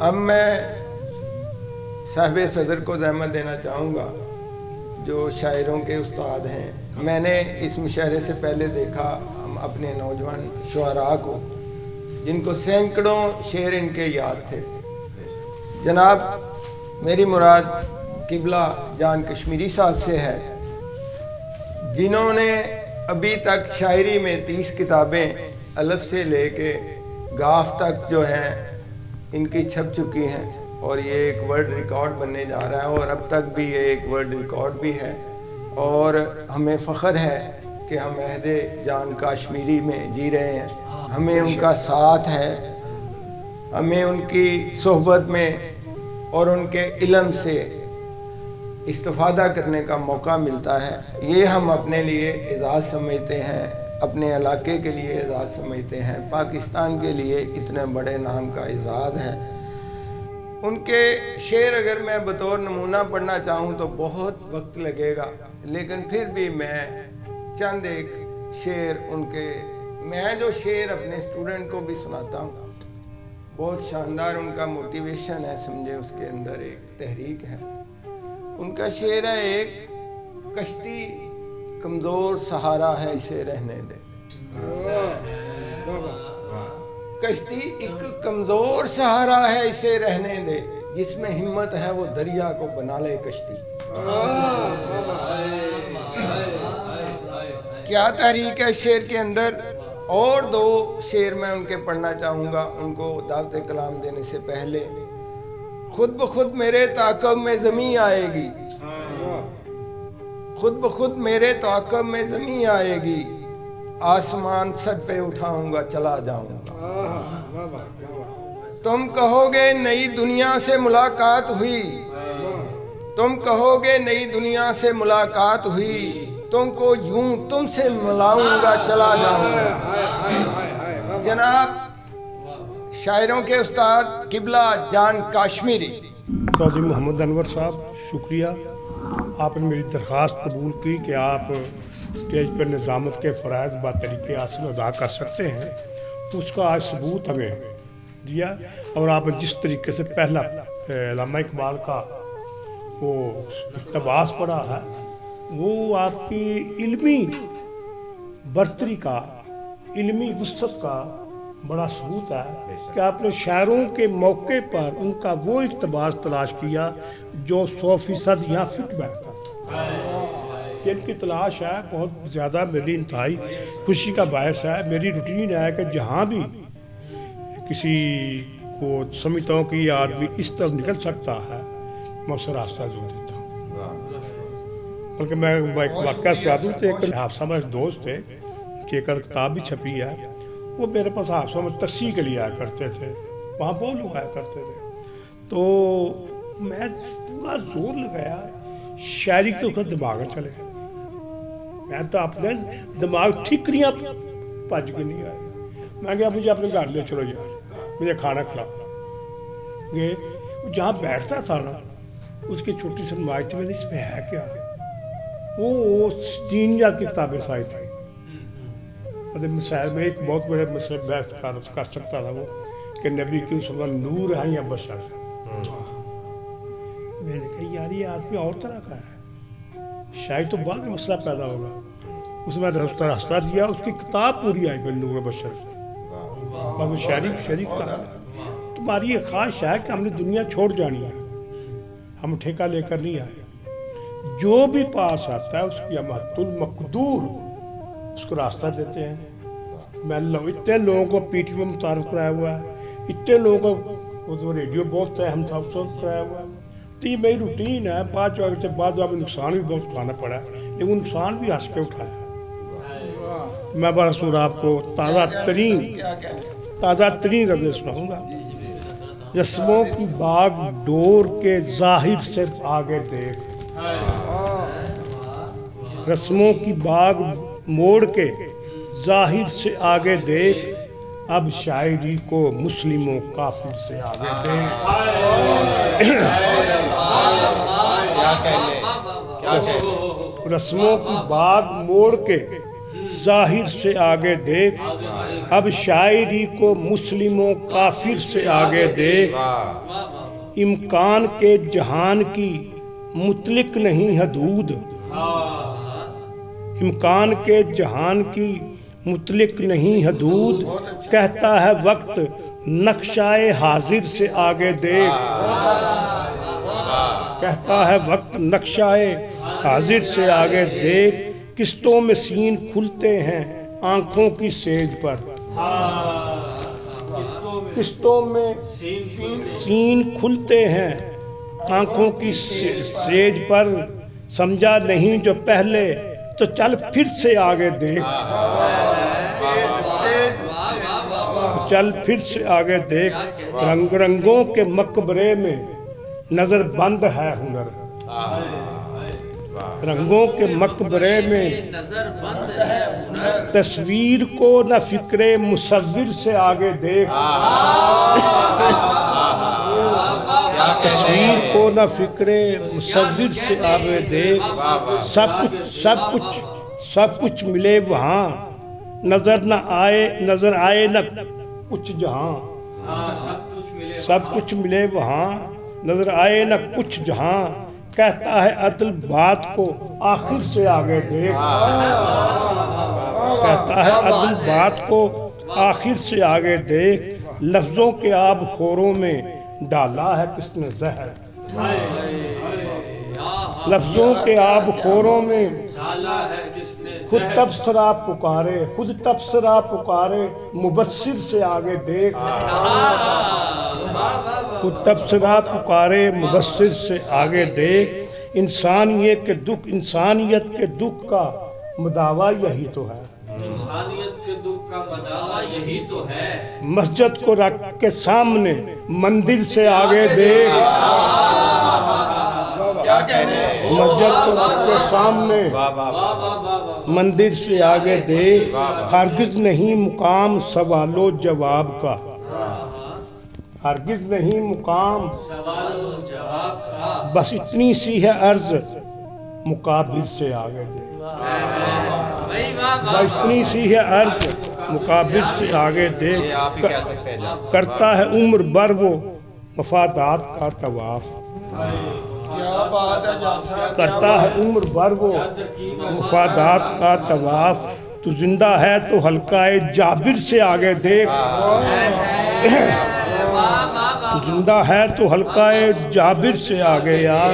اب میں صاحب صدر کو زحمت دینا چاہوں گا جو شاعروں کے استاد ہیں. میں نے اس مشاعرے سے پہلے دیکھا ہم اپنے نوجوان شعراء کو جن کو سینکڑوں شعر ان کے یاد تھے. جناب میری مراد قبلہ جان کشمیری صاحب سے ہے جنہوں نے ابھی تک شاعری میں 30 کتابیں الف سے لے کے گاف تک جو ہیں ان کی چھپ چکی ہیں اور یہ ایک ورلڈ ریکارڈ بننے جا رہا ہے اور اب تک بھی یہ ایک ورلڈ ریکارڈ بھی ہے. اور ہمیں فخر ہے کہ ہم عہد جان کشمیری میں جی رہے ہیں. ہمیں ان کا ساتھ ہے, ہمیں ان کی صحبت میں اور ان کے علم سے استفادہ کرنے کا موقع ملتا ہے. یہ ہم اپنے لیے اعزاز سمجھتے ہیں, اپنے علاقے کے لیے اعزاز سمجھتے ہیں, پاکستان کے لیے اتنے بڑے نام کا اعزاز ہے. ان کے شعر اگر میں بطور نمونہ پڑھنا چاہوں تو بہت وقت لگے گا, لیکن پھر بھی میں چند ایک شعر ان کے, میں جو شعر اپنے اسٹوڈنٹ کو بھی سناتا ہوں, بہت شاندار ان کا موٹیویشن ہے, سمجھے اس کے اندر ایک تحریک ہے. ان کا شعر ہے ایک, کشتی کمزور سہارا ہے اسے رہنے دے. کشتی ایک کمزور سہارا ہے اسے رہنے دے, جس میں ہمت ہے وہ دریا کو بنا لے کشتی. کیا تحریک ہے شعر کے اندر. اور دو شعر میں ان کے پڑھنا چاہوں گا ان کو دعوت کلام دینے سے پہلے. خود بخود میرے تعاقب میں زمین آئے گی, خود بخود میرے تعاقب میں زمین آئے گی, آسمان سر پہ اٹھاؤں گا چلا جاؤں گا. تم کہو گے نئی دنیا سے ملاقات ہوئی, تم کہو گے نئی دنیا سے ملاقات ہوئی, تم کو یوں تم سے ملاؤں گا چلا جاؤں گا. جناب شاعروں کے استاد قبلہ جان کشمیری. قاضی محمد انور صاحب شکریہ, آپ نے میری درخواست قبول کی کہ آپ اسٹیج پر نظامت کے فرائض باطریقے اصل ادا کر سکتے ہیں. اس کا آج ثبوت ہمیں دیا, اور آپ نے جس طریقے سے پہلا علامہ اقبال کا وہ اقتباس پڑھا ہے وہ آپ کی علمی برتری کا, علمی وسعت کا بڑا ثبوت ہے کہ آپ نے شاعروں کے موقع پر ان کا وہ اقتباس تلاش کیا جو 100% یہاں فٹ بیٹھتا تھا. ان کی تلاش ہے بہت زیادہ میری انتہائی خوشی کا باعث ہے. میری روٹین ہے کہ جہاں بھی کسی کو سمجھتا ہوں کہ یہ آدمی اس طرح نکل سکتا ہے میں اسے راستہ ضرور دیتا ہوں. بلکہ میں ایک واقعہ سنا دوں تو ایک حافظہ میں دوست تھے کہ ایک کتاب بھی چھپی ہے, وہ میرے پاس حافظہ میں تصحیح کے لیے آیا کرتے تھے, وہاں بہت لوگ آیا کرتے تھے. تو میں پورا زور لگایا شاعری کے اوپر دماغ میں چلے, میں تو اپنے دماغ ٹھکریاں پج کے نہیں آئے. میں گیا مجھے اپنے گھر لے چلو یار, مجھے کھانا کھلاؤ. گئے جہاں بیٹھتا تھا نا اس کی چھوٹی سی نمائش تھی, میں نے اس میں ہے کیا, وہ 3 یا کتابیں سائی تھیں. مسائل میں ایک بہت بڑے مسئلے بحث کر سکتا تھا وہ کہ نبی کی سلمان نور ہے یا بشر. میں نے کہا یار یہ آدمی اور طرح کا ہے, شاید تو بعد میں مسئلہ پیدا ہوگا. اس میں راستہ دیا, اس کی کتاب پوری آئی میں نور بشر سے, بعد میں شاعری کا. تمہاری یہ خواہش ہے کہ ہم نے دنیا چھوڑ جانی ہے, ہم ٹھیکہ لے کر نہیں آئے. جو بھی پاس آتا ہے اس کی امت المقدور اس کو راستہ دیتے ہیں. میں اتنے لوگوں کو پی ٹی میں متعارف کرایا ہوا ہے, اتنے لوگوں کو ریڈیو بہت ہے ہم سب سے کرایا ہوا ہے. تو یہ میری روٹین ہے. 5 وقت سے بعد میں نقصان بھی بہت اٹھانا پڑا ہے, لیکن وہ نقصان بھی ہنس کے اٹھایا. میں برسور آپ کو تازہ ترین غزل سناؤں گا. رسموں کی باغ ڈور کے ظاہر سے آگے دیکھ, رسموں کی باغ موڑ کے ظاہر سے آگے دیکھ, اب شاعری کو مسلموں کافر سے آگے دیکھ. رسموں کی باغ موڑ کے ظاہر سے آگے دیکھ، اب شاعری کو مسلموں کافر سے آگے دیکھ، امکان کے جہان کی مطلق نہیں حدود، امکان کے جہان کی مطلق نہیں حدود، کہتا ہے وقت نقشہ حاضر سے آگے دیکھ، کہتا ہے وقت نقشہ حاضر سے آگے دیکھ، قسطوں میں سین کھلتے ہیں آنکھوں کی سیج پر، قسطوں میں سین کھلتے ہیں آنکھوں کی سیج پر، سمجھا نہیں جو پہلے تو چل پھر سے آگے دیکھ، چل پھر سے آگے دیکھ، رنگ رنگوں کے مقبرے میں نظر بند ہے ہنر، رنگوں کے مقبرے میں تصویر کو نہ فکر مصور سے آگے دیکھ، تصویر کو نہ فکر مصور سے آگے دیکھ، سب کچھ ملے وہاں نظر آئے نہ کچھ جہاں، سب کچھ ملے وہاں نظر آئے نہ کچھ جہاں، کہتا ہے عدل بات کو آخر سے آگے دیکھ، کہتا ہے عدل بات کو آخر سے آگے دیکھ، لفظوں کے آب خوروں میں ڈالا ہے کس نے زہر، لفظوں کے آب خوروں میں خود تبصرہ پکارے، خود تبصرہ پکارے مبصر سے آگے دیکھ، خود تبصرہ پکارے مبصر سے آگے دیکھ، انسانیت کے دکھ کا مداوا یہی تو ہے، انسانیت کے دکھ کا مداوا یہی تو ہے، مسجد کو رکھ کے سامنے مندر سے آگے دیکھ، مسجد کو رکھ کے سامنے مندر سے آگے دیکھ، ہرگز نہیں مقام سوال و جواب کا، ہرگز نہیں مقام سوال و جواب کا، بس اتنی سی ہے عرض مقابل سے آگے دیکھ، بس اتنی سی ہے عرض مقابل سے آگے دیکھ، کرتا ہے عمر بر وہ مفادات کا طواف، کرتا ہے عمر بر وہ مفادات کا طواف، تو زندہ ہے تو حلقہ جابر سے آگے دیکھ، تو زندہ ہے تو حلقہ جابر سے آگے یار،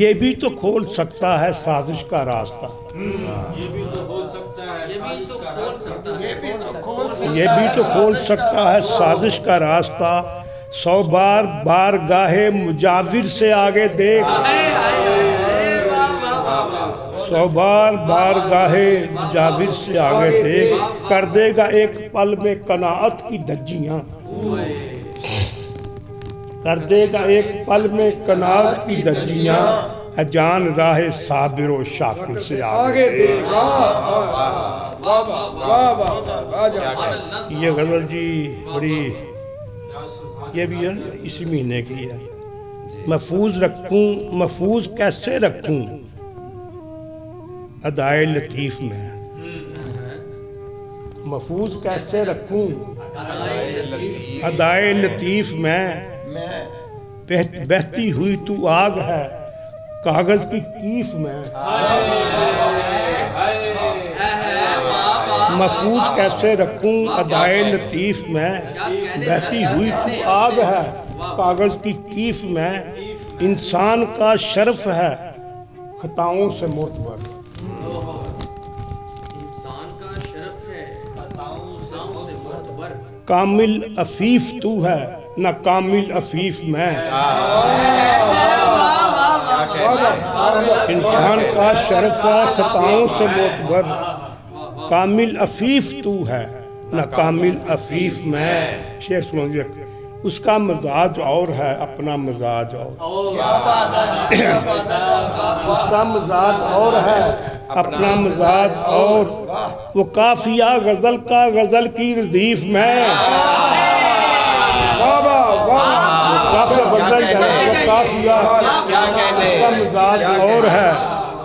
یہ بھی تو کھول سکتا ہے سازش کا راستہ، یہ بھی تو ہو سکتا ہے، یہ بھی تو کھول سکتا ہے سازش کا راستہ، 100 بار بارگاہ مجاور سے آگے دیکھ، 100 بار بارگاہ مجاور سے آگے دیکھ، کر دے گا ایک پل میں قناعت کی دھجیاں، کر دے گا ایک پل میں قناعت کی دھجیاں، ہے جان راہ صابر و شاکر سے آگے دیکھ۔ یہ غزل جی بڑی، یہ بھی اسی مہینے کی ہے، محفوظ کیسے رکھوں ادائے لطیف میں، محفوظ کیسے رکھوں ادائے لطیف میں، بہتی ہوئی تو آگ ہے کاغذ کی کیف میں، محفوظ کیسے رکھوں ادائے لطیف میں، بہتی ہوئی تو آگ ہے کاغذ کی کیف میں، انسان کا شرف ہے خطاؤں سے معتبر، انسان کا شرف ہے خطاؤں سے معتبر، کامل عفیف تو ہے نہ کامل عفیف میں، انسان کا شرف ہے خطاؤں سے معتبر، کامل عفیف تو ہے نہ کامل عفیف میں، شیخ سمجھے اس کا مزاج اور ہے اپنا مزاج اور، اس کا مزاج اور ہے اپنا مزاج اور، وہ قافیہ غزل کا غزل کی ردیف میں، وہ قافیہ اس کا مزاج اور ہے